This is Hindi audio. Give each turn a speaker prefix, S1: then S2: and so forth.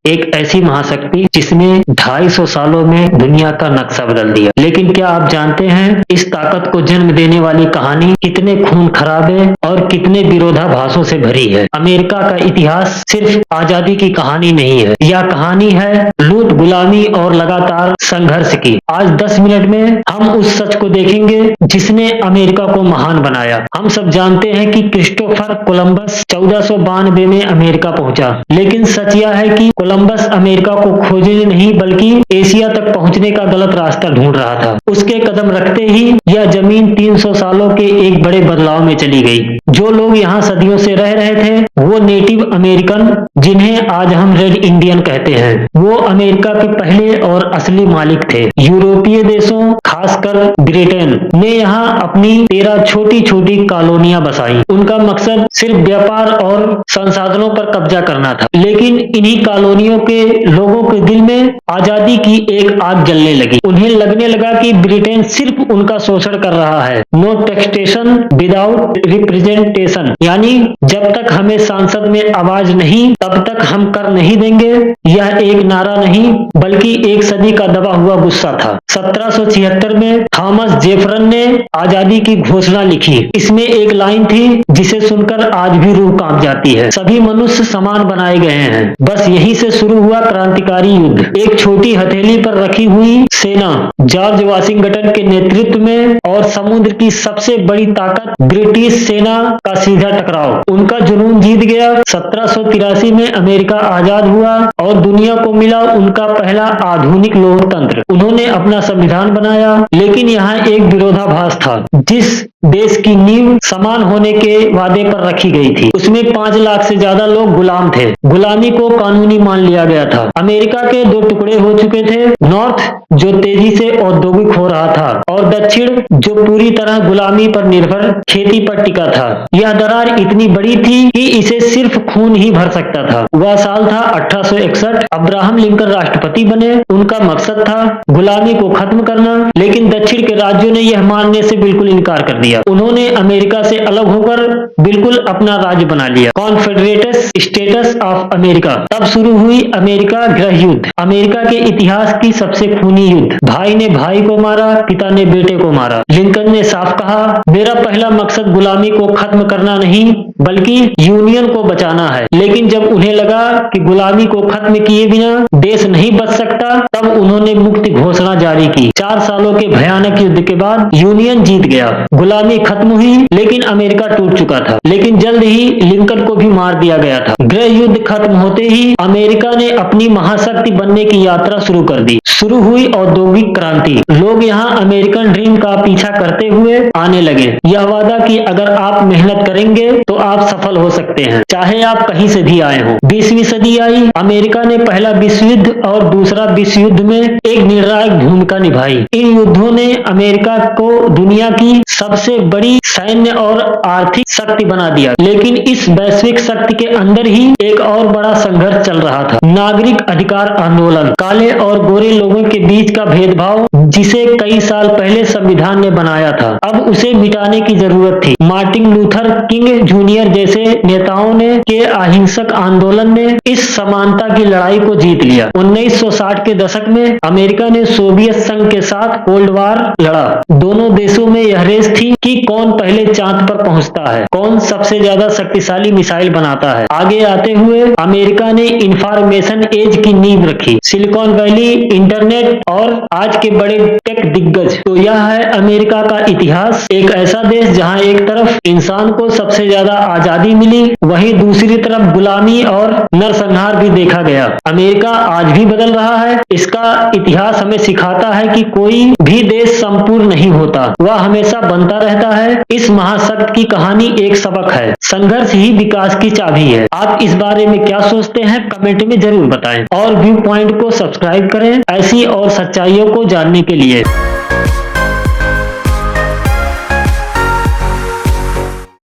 S1: एक ऐसी महाशक्ति जिसने 250 सालों में दुनिया का नक्शा बदल दिया। लेकिन क्या आप जानते हैं इस ताकत को जन्म देने वाली कहानी कितने खून खराबे और कितने विरोधाभासों से भरी है। अमेरिका का इतिहास सिर्फ आजादी की कहानी नहीं है, यह कहानी है लूट, गुलामी और लगातार संघर्ष की। आज 10 मिनट में हम उस सच को देखेंगे जिसने अमेरिका को महान बनाया। हम सब जानते हैं कि क्रिस्टोफर कोलंबस 1492 में अमेरिका पहुंचा, लेकिन सच यह है कि कोलंबस अमेरिका को खोजने नहीं बल्कि एशिया तक पहुंचने का गलत रास्ता ढूंढ रहा था। उसके कदम रखते ही यह जमीन 300 सालों के एक बड़े बदलाव में चली गई। जो लोग यहाँ सदियों से रह रहे थे वो नेटिव अमेरिकन, जिन्हें आज हम रेड इंडियन कहते हैं, वो अमेरिका के पहले और असली मालिक थे। यूरोपीय देशों खासकर ब्रिटेन ने यहाँ अपनी 13 छोटी छोटी कॉलोनियां बसाई। उनका मकसद सिर्फ व्यापार और संसाधनों पर कब्जा करना था। लेकिन इन्हीं कॉलोनियों के लोगों के दिल में आजादी की एक आग जलने लगी। उन्हें लगने लगा कि ब्रिटेन सिर्फ उनका शोषण कर रहा है। नो टैक्सेशन विदाउट रिप्रेजेंटेशन, यानी जब तक हमें संसद में आवाज नहीं तब तक हम कर नहीं देंगे। यह एक नारा नहीं बल्कि एक सदी का दबा हुआ गुस्सा था। 1776 में थॉमस जेफरसन ने आजादी की घोषणा लिखी। इसमें एक लाइन थी जिसे सुनकर आज भी रूह कांप जाती है, सभी मनुष्य समान बनाए गए हैं। बस यहीं से शुरू हुआ क्रांतिकारी युद्ध। एक छोटी हथेली पर रखी हुई सेना, जॉर्ज वाशिंगटन के नेतृत्व में, और समुद्र की सबसे बड़ी ताकत ब्रिटिश सेना का सीधा टकराव। उनका जुनून जीत गया। 1783 में अमेरिका आजाद हुआ और दुनिया को मिला उनका पहला आधुनिक लोकतंत्र। उन्होंने अपना संविधान बनाया, लेकिन यहाँ एक विरोधाभास था। जिस देश की नींव समान होने के वादे पर रखी गई थी, उसमें 5 लाख से ज्यादा लोग गुलाम थे। गुलामी को कानूनी मान लिया गया था। अमेरिका के 2 टुकड़े हो चुके थे, नॉर्थ जो तेजी से औद्योगिक हो रहा था और दक्षिण जो पूरी तरह गुलामी पर निर्भर खेती पर टिका था। यह दरार इतनी बड़ी थी कि इसे सिर्फ खून ही भर सकता था। वह साल था 1861। अब्राहम लिंकन राष्ट्रपति बने। उनका मकसद था गुलामी को खत्म करना, लेकिन दक्षिण के राज्यों ने यह मानने से बिल्कुल इनकार कर दिया। उन्होंने अमेरिका से अलग होकर बिल्कुल अपना राज्य बना लिया, कॉन्फेडरेटेड स्टेट्स ऑफ अमेरिका। तब शुरू हुई अमेरिका गृह युद्ध, अमेरिका के इतिहास की सबसे खूनी युद्ध। भाई ने भाई को मारा, पिता ने बेटे को मारा। लिंकन ने साफ कहा, मेरा पहला मकसद गुलामी को खत्म करना नहीं बल्कि यूनियन को बचाना है। लेकिन जब उन्हें लगा कि गुलामी को खत्म किए बिना देश नहीं बच सकता, तब उन्होंने मुक्ति घोषणा जारी की। 4 सालों के भयानक युद्ध के बाद यूनियन जीत गया, गुलामी खत्म हुई, लेकिन अमेरिका टूट चुका था। लेकिन जल्द ही लिंकन को भी मार दिया गया था। गृह युद्ध खत्म होते ही अमेरिका ने अपनी महाशक्ति बनने की यात्रा शुरू कर दी। शुरू हुई औद्योगिक क्रांति। लोग यहाँ अमेरिकन ड्रीम का पीछा करते हुए आने लगे। यह वादा कि अगर आप मेहनत करेंगे तो आप सफल हो सकते हैं, चाहे आप कहीं से भी आए हो। 20वीं सदी आई। अमेरिका ने पहला विश्व युद्ध और दूसरा विश्व युद्ध में एक निर्णायक भूमिका निभाई। इन युद्धों ने अमेरिका को दुनिया की सबसे बड़ी सैन्य और आर्थिक शक्ति बना दिया। लेकिन इस वैश्विक शक्ति के अंदर ही एक और बड़ा संघर्ष चल रहा था, नागरिक अधिकार आंदोलन। काले और गोरे लोगों के बीच का भेदभाव जिसे कई साल पहले संविधान ने बनाया था, अब उसे मिटाने की जरूरत थी। मार्टिन लूथर किंग जूनियर जैसे नेताओं ने के अहिंसक आंदोलन ने इस समानता की लड़ाई को जीत लिया। 1960 के दशक में अमेरिका ने सोवियत संघ के साथ कोल्ड वार लड़ा। दोनों देशों में यह रेस थी कि कौन पहले चांद पर पहुंचता है, कौन सबसे ज्यादा शक्तिशाली मिसाइल बनाता है। आगे आते हुए अमेरिका ने इंफॉर्मेशन एज की नींव रखी, सिलिकॉन वैली, इंटरनेट और आज के बड़े टेक दिग्गज। तो यह है अमेरिका का इतिहास। एक ऐसा देश जहां एक तरफ इंसान को सबसे ज्यादा आजादी मिली, वहीं दूसरी तरफ गुलामी और नरसंहार भी देखा गया। अमेरिका आज भी बदल रहा है। इसका इतिहास हमें सिखाता है कि कोई भी देश संपूर्ण नहीं होता, वह हमेशा बनता रहता है। इस महाशक्ति की कहानी एक सबक है, संघर्ष ही विकास की चाबी है। आप इस बारे में क्या सोचते हैं कमेंट में जरूर बताएं और व्यू पॉइंट को सब्सक्राइब करें ऐसी और सच्चाइयों को जानने के लिए।